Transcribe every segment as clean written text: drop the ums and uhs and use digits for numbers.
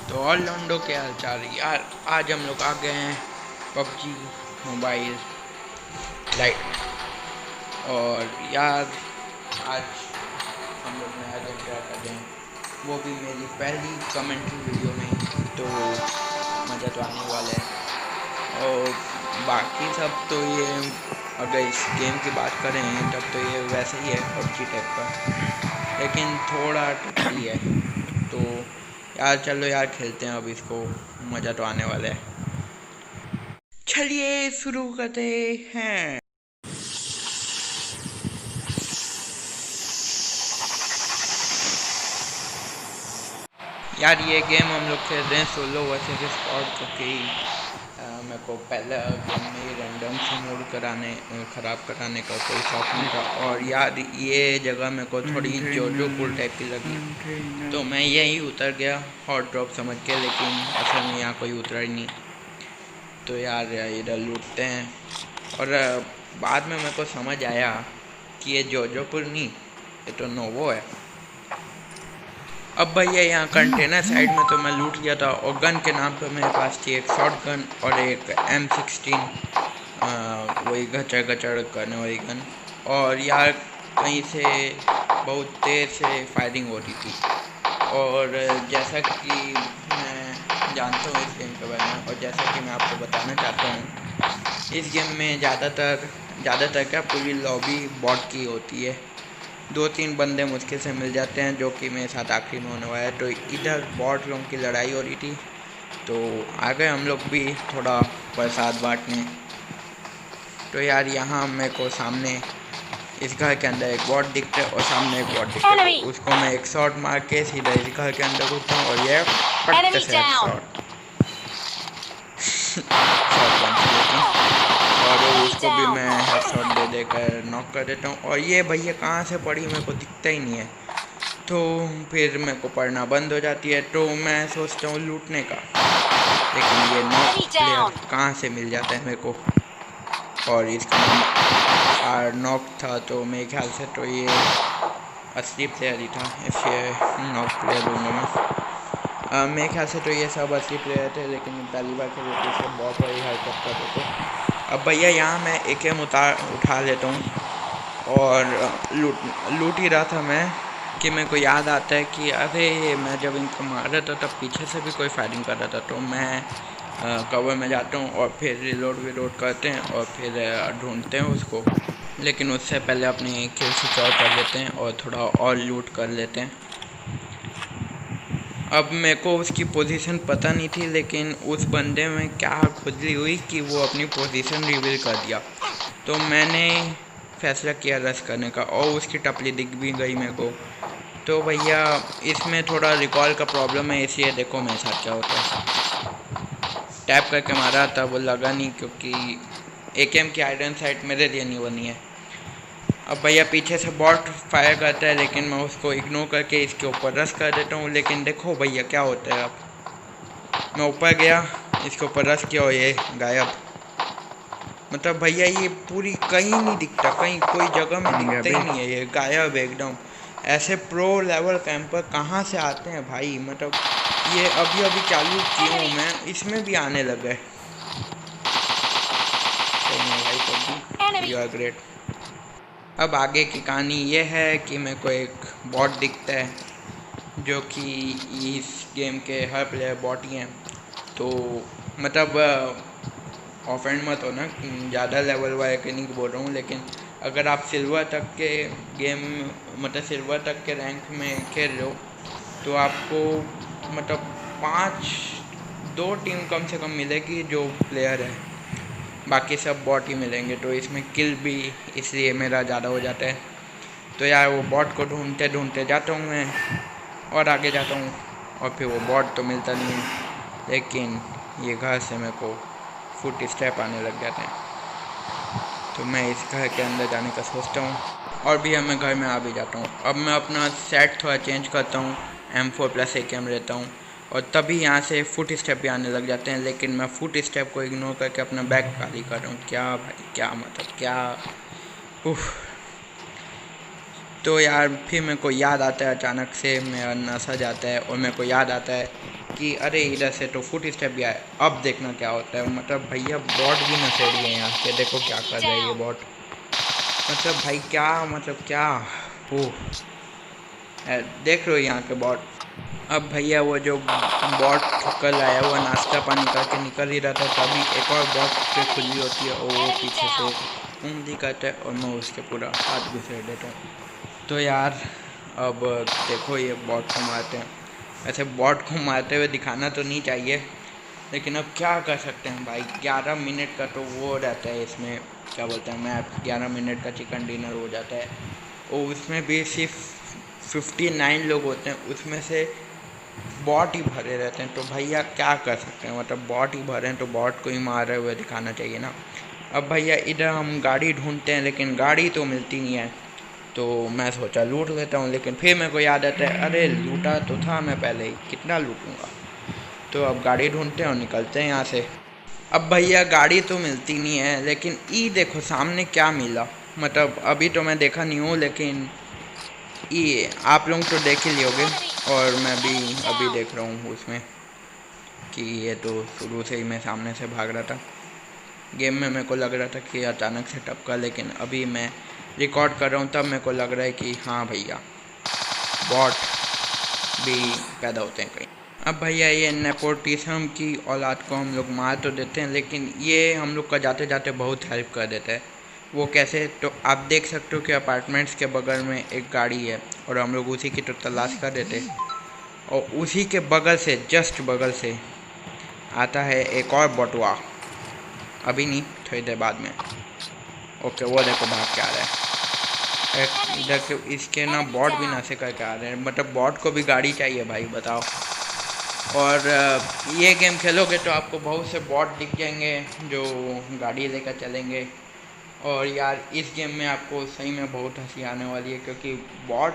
तो ऑल लॉन्डो के हाल चाल यार। आज हम लोग आ गए हैं पबजी मोबाइल लाइट। और यार आज हम लोग नया गेम ट्राई कर रहे हैं, वो भी मेरी पहली कमेंट्री वीडियो में। तो मज़ा तो आने वाला है। और बाकी सब तो ये, अगर इस गेम की बात करें तब तो ये वैसे ही है पबजी टाइप का, लेकिन थोड़ा टफी है। तो यार चलो यार खेलते हैं अब इसको, मज़ा तो आने वाला है। चलिए शुरू करते हैं। यार ये गेम हम लोग खेल रहे हैं सोलो वर्सेस स्क्वाड करके ही। मेरे को पहले गेम में ही रैंडम से मोड ख़राब कराने का कोई शौक नहीं था। और यार ये जगह मेरे को थोड़ी जोजो पुल टाइप की लगी, तो मैं यहीं उतर गया हॉट ड्रॉप समझ के, लेकिन असल में यहाँ कोई उतरा ही नहीं। तो यार इधर लूटते हैं। और बाद में मेरे को समझ आया कि ये जोजोपुर नहीं, ये तो नोवो है। अब भैया यहाँ कंटेनर साइड में तो मैं लूट लिया था, और गन के नाम पे मेरे पास थी एक शॉर्ट गन और एक M16, वही गचड़ गचड़ करने वाली गन। और यार कहीं से बहुत तेज़ से फायरिंग हो रही थी। और जैसा कि मैं जानता हूँ इस गेम के बारे में, और जैसा कि मैं आपको बताना चाहता हूँ, इस गेम में ज़्यादातर क्या पूरी लॉबी बॉट की होती है। 2-3 बंदे मुश्किल से मिल जाते हैं, जो कि मेरे साथ आखिरी में होने वाला है। तो इधर बॉट लोगों की लड़ाई हो रही थी, तो आ गए हम लोग भी थोड़ा प्रसाद बांटने। तो यार यहाँ मेरे को सामने इस घर के अंदर एक बॉट दिखता है और सामने एक बॉट दिखता है, तो उसको मैं एक शॉट मार के सीधा इस घर के अंदर घुसता हूँ, और ये पट्टे से शॉट और उसको भी मैं हेडशॉट दे देकर नॉक कर देता हूँ। और ये भैया कहाँ से पड़ी मेरे को दिखता ही नहीं है, तो फिर मेरे को पढ़ना बंद हो जाती है। तो मैं सोचता हूँ लूटने का, लेकिन ये नॉक प्लेयर कहाँ से मिल जाता है मेरे को। और इसका नाम नॉक था, तो मेरे ख्याल से तो ये असली प्लेयर ही था, इसलिए नॉक प्लेयर दूंगा मैं। मेरे ख्याल से तो ये सब असली प्लेयर थे, लेकिन पहली बार खेले थे इससे बहुत बड़ी हरकत कर देते। अब भैया यहाँ मैं AK उठा लेता हूँ, और लूट ही रहा था मैं कि मेरे को याद आता है कि अरे मैं जब इनको मार रहा था तब पीछे से भी कोई फायरिंग कर रहा था। तो मैं कवर में जाता हूँ और फिर रिलोड करते हैं, और फिर ढूंढते हैं उसको। लेकिन उससे पहले अपनी किल सिक्योर कर लेते हैं और थोड़ा और लूट कर लेते हैं। अब मेरे को उसकी पोजीशन पता नहीं थी, लेकिन उस बंदे में क्या खुजली हुई कि वो अपनी पोजीशन रिवील कर दिया। तो मैंने फैसला किया रश करने का, और उसकी टपली दिख भी गई मेरे को। तो भैया इसमें थोड़ा रिकॉल का प्रॉब्लम है, इसलिए देखो मेरे साथ क्या होता है। टैप करके मारा था, वो लगा नहीं, क्योंकि AKM की आयरन साइट मेरे लिए नहीं बनी है। अब भैया पीछे से बॉट फायर करता है, लेकिन मैं उसको इग्नोर करके इसके ऊपर रश कर देता हूँ। लेकिन देखो भैया क्या होता है, अब मैं ऊपर गया, इसके ऊपर रश किया और ये गायब। मतलब भैया ये पूरी कहीं नहीं दिखता, कहीं कोई जगह में दिखता ही नहीं है, ये गायब एकदम। ऐसे प्रो लेवल कैंपर कहाँ से आते हैं भाई। मतलब ये अभी अभी चालू किया हूँ मैं, इसमें भी आने लगा है। You are great. अब आगे की कहानी ये है कि मेरे को एक बॉट दिखता है, जो कि इस गेम के हर प्लेयर बॉट ही हैं। तो मतलब ऑफेंड मत हो ना, ज़्यादा लेवल वाले के नहीं बोल रहा हूँ, लेकिन अगर आप सिल्वर तक के गेम, मतलब सिल्वर तक के रैंक में खेल रहे हो, तो आपको मतलब 2 टीम कम से कम मिलेगी जो प्लेयर है, बाकी सब बॉट ही मिलेंगे। तो इसमें किल भी इसलिए मेरा ज़्यादा हो जाता है। तो यार वो बॉट को ढूंढते ढूंढते जाता हूँ मैं, और आगे जाता हूँ, और फिर वो बॉट तो मिलता नहीं है, लेकिन ये घर से मेरे को फुट स्टेप आने लग जाते हैं। तो मैं इस घर के अंदर जाने का सोचता हूँ, और भी मैं घर में आ भी जाता हूँ। अब मैं अपना सेट थोड़ा चेंज करता हूँ, M4+ AKM लेता हूँ, और तभी यहाँ से फुट स्टेप भी आने लग जाते हैं। लेकिन मैं फुट स्टेप को इग्नोर करके अपना बैग खाली कर रहा हूँ। क्या भाई, क्या मतलब, क्या उफ। तो यार फिर मेरे को याद आता है, अचानक से मेरा नशा जाता है, और मेरे को याद आता है कि अरे इधर से तो फुट स्टेप गया है, अब देखना क्या होता है। मतलब भैया बॉट भी नशेड़ी है यहाँ के, देखो क्या कर रहा है ये बॉट। मतलब भाई क्या, मतलब क्या हो, देख रहे हो यहाँ के बॉट। अब भैया वो जो बॉट कल आया हुआ नाश्ता पानी करके निकल ही रहा था, तभी एक और बॉट पे खुली होती है और वो पीछे से उंगली करता है और मैं उसके पूरा हाथ घुसेड़ देता हूँ। तो यार अब देखो ये बॉट को मारते हैं, ऐसे बॉट को मारते हुए दिखाना तो नहीं चाहिए, लेकिन अब क्या कर सकते हैं भाई। 11 मिनट का तो वो रहता है इसमें, क्या बोलते हैं मैप, 11 मिनट का चिकन डिनर हो जाता है और उसमें भी सिर्फ 59 लोग होते हैं, उसमें से बॉट ही भरे रहते हैं। तो भैया क्या कर सकते हैं, मतलब बॉट ही भरे हैं तो बॉट को ही मारे हुए दिखाना चाहिए ना। अब भैया इधर हम गाड़ी ढूंढते हैं लेकिन गाड़ी तो मिलती नहीं है, तो मैं सोचा लूट लेता हूँ, लेकिन फिर मेरे को याद आता है अरे लूटा तो था मैं पहले ही, कितना लूटूंगा। तो अब गाड़ी ढूंढते हैं और निकलते हैं यहाँ से। अब भैया गाड़ी तो मिलती नहीं है, लेकिन ई देखो सामने क्या मिला। मतलब अभी तो मैं देखा नहीं हूँ, लेकिन ये आप लोग तो देख ही लियोगे और मैं भी अभी देख रहा हूँ उसमें कि ये तो शुरू से ही मैं सामने से भाग रहा था। गेम में मेरे को लग रहा था कि अचानक से टपका, लेकिन अभी मैं रिकॉर्ड कर रहा हूँ तब मेरे को लग रहा है कि हाँ भैया बॉट भी पैदा होते हैं कहीं। अब भैया ये नेपोटिज्म की औलाद को हम लोग मार तो देते हैं, लेकिन ये हम लोग का जाते जाते बहुत हेल्प कर देता है। वो कैसे, तो आप देख सकते हो कि अपार्टमेंट्स के बगल में एक गाड़ी है और हम लोग उसी की तो तलाश कर देते, और उसी के बगल से, जस्ट बगल से आता है एक और बटुआ। अभी नहीं, थोड़ी देर बाद में। ओके वो देखो भाग के आ रहा है इधर के, इसके ना बॉट भी ना से करके आ रहे हैं। मतलब बॉट को भी गाड़ी चाहिए भाई, बताओ। और ये गेम खेलोगे तो आपको बहुत से बॉट दिख जाएंगे जो गाड़ी लेकर चलेंगे। और यार इस गेम में आपको सही में बहुत हंसी आने वाली है, क्योंकि बॉट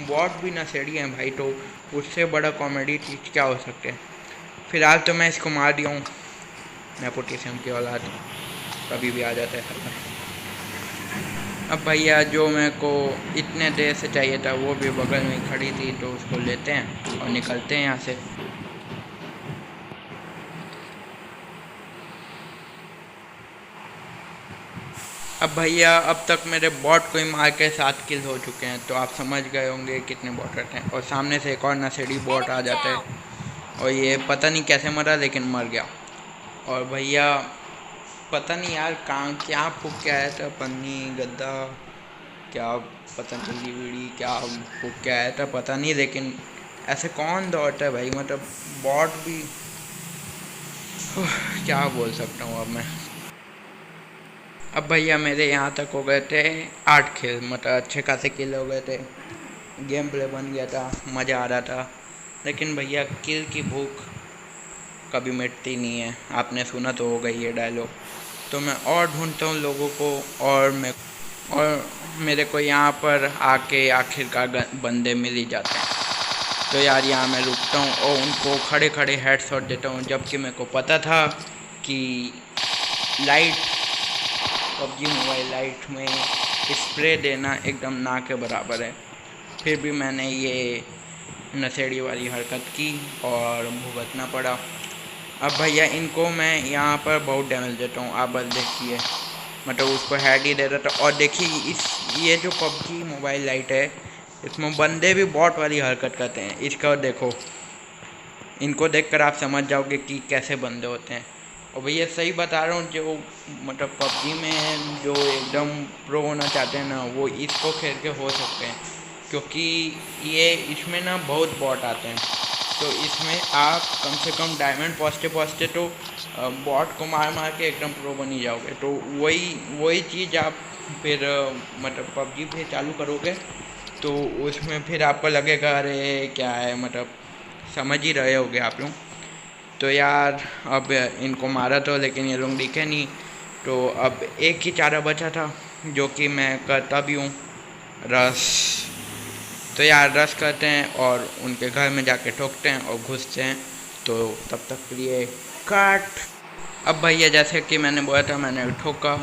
बॉट भी नशेड़ी हैं भाई, तो उससे बड़ा कॉमेडी चीज़ क्या हो सकते हैं। फिलहाल तो मैं इसको मार दिया हूँ, नेपोटिज्म की औलाद कभी भी आ जाता है। अब भैया जो मेरे को इतने देर से चाहिए था वो भी बगल में खड़ी थी, तो उसको लेते हैं और निकलते हैं यहाँ से। अब भैया अब तक मेरे बॉट को ही मार के 7 किल हो चुके हैं, तो आप समझ गए होंगे कितने बॉट रहते हैं। और सामने से एक और नशेड़ी बॉट आ जाता है और ये पता नहीं कैसे मरा, लेकिन मर गया। और भैया पता नहीं यार कहाँ क्या फूक के आया था, पन्नी गद्दा क्या, पतंजलि बीड़ी क्या फूक के आया था पता नहीं, लेकिन ऐसे कौन दौड़ता है भाई। मतलब बॉट भी क्या बोल सकता हूँ अब मैं। अब भैया मेरे यहाँ तक हो गए थे 8 खेल, मतलब अच्छे खासे किल हो गए थे, गेम प्ले बन गया था, मज़ा आ रहा था। लेकिन भैया किल की भूख कभी मिटती नहीं है, आपने सुना तो होगा ये डायलॉग। तो मैं और ढूंढता हूँ लोगों को, और मेरे को यहाँ पर आके आखिरकार बंदे मिल ही जाते हैं। तो यार यहाँ मैं रुकता हूँ और उनको खड़े खड़े हेडशॉट देता हूँ, जबकि मेरे को पता था कि लाइट, पबजी मोबाइल लाइट में स्प्रे देना एकदम ना के बराबर है। फिर भी मैंने ये नशेड़ी वाली हरकत की और भुगतना पड़ा। अब भैया इनको मैं यहाँ पर बहुत डैमेज देता हूँ, आप बस देखिए, मतलब उसको हेड ही दे रहा था। और देखिए इस ये जो पबजी मोबाइल लाइट है, इसमें बंदे भी बॉट वाली हरकत करते हैं। इसका देखो, इनको देखकर आप समझ जाओगे कि कैसे बंदे होते हैं। और भैया सही बता रहा हूँ, जो मतलब पबजी में जो एकदम प्रो होना चाहते हैं ना, वो इसको खेल के हो सकते हैं, क्योंकि ये इसमें ना बहुत बॉट आते हैं। तो इसमें आप कम से कम डायमंड पहुँचते तो बॉट को मार मार के एकदम प्रो बनी जाओगे। तो वही चीज़ आप फिर मतलब पबजी पे चालू करोगे तो उसमें फिर आपको लगेगा अरे क्या है, मतलब समझ ही रहे होगे आप लोग। तो यार अब इनको मारा तो, लेकिन ये लोग दिखे नहीं, तो अब एक ही चारा बचा था जो कि मैं करता भी हूँ, रश। तो यार रश करते हैं और उनके घर में जाके ठोकते हैं और घुसते हैं। तो तब तक के लिए काट। अब भैया जैसे कि मैंने बोला था, मैंने ठोका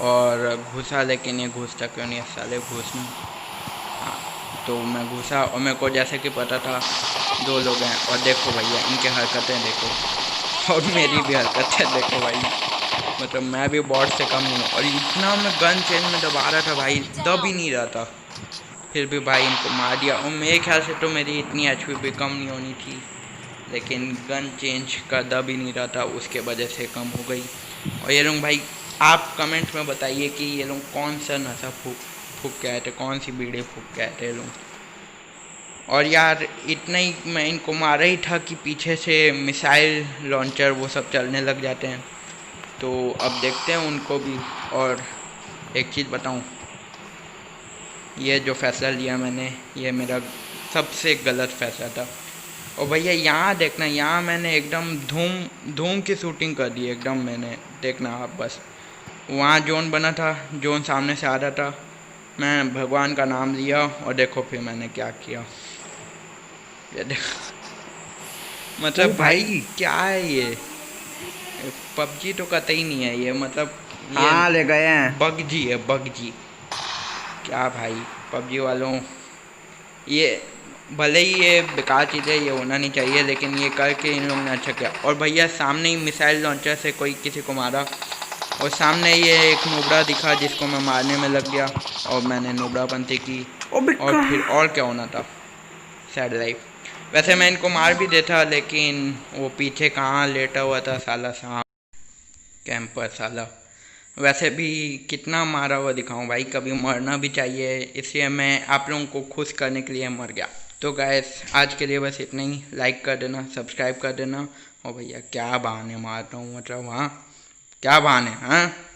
और घुसा, लेकिन ये घुसता क्यों नहीं है साले, घुसना। हाँ, तो मैं घुसा और मेरे को जैसे कि पता था 2 लोग हैं। और देखो भैया इनके हरकतें देखो और मेरी भी हरकतें देखो भाई, मतलब मैं भी बॉट से कम नहीं हूँ। और इतना मैं गन चेंज में दबा रहा था भाई, दब ही नहीं रहा था, फिर भी भाई इनको मार दिया। और मेरे ख्याल से तो मेरी इतनी एचपी भी कम नहीं होनी थी, लेकिन गन चेंज का दब ही नहीं रहा था, उसके वजह से कम हो गई। और ये लोग भाई आप कमेंट में बताइए कि ये लोग कौन सा नशा फूक के आए थे, कौन सी बीड़ी फूक के आए थे लोग। और यार इतना ही मैं इनको मारा ही था कि पीछे से मिसाइल लॉन्चर वो सब चलने लग जाते हैं। तो अब देखते हैं उनको भी। और एक चीज़ बताऊं, ये जो फ़ैसला लिया मैंने, ये मेरा सबसे गलत फ़ैसला था। और भैया यहाँ देखना, यहाँ मैंने एकदम धूम धूम की शूटिंग कर दी एकदम मैंने, देखना आप बस। वहाँ जोन बना था, जोन सामने से आ रहा था, मैं भगवान का नाम लिया और देखो फिर मैंने क्या किया। ये देखो मतलब भाई क्या है ये, पबजी तो कतई नहीं है ये, मतलब ये हाँ ले गए हैं। बगजी है, बगजी। क्या भाई पबजी वालों, ये भले ही ये बेकार चीज़ है, ये होना नहीं चाहिए, लेकिन ये करके इन लोगों ने अच्छा किया। और भैया सामने ही मिसाइल लॉन्चर से कोई किसी को मारा, और सामने ये एक नुबड़ा दिखा जिसको मैं मारने में लग गया, और मैंने नुबड़ापंती की। ओ और बिक्का। फिर और क्या होना था, सैड लाइफ। वैसे मैं इनको मार भी देता, लेकिन वो पीछे कहाँ लेटा हुआ था साला सांप, कैंपर साला। वैसे भी कितना मारा हुआ दिखाऊं भाई, कभी मरना भी चाहिए, इसलिए मैं आप लोगों को खुश करने के लिए मर गया। तो गैस आज के लिए बस इतना ही, लाइक कर देना, सब्सक्राइब कर देना। और भैया क्या बहाने मारता हूँ, मतलब हाँ क्या बहाने, हाँ।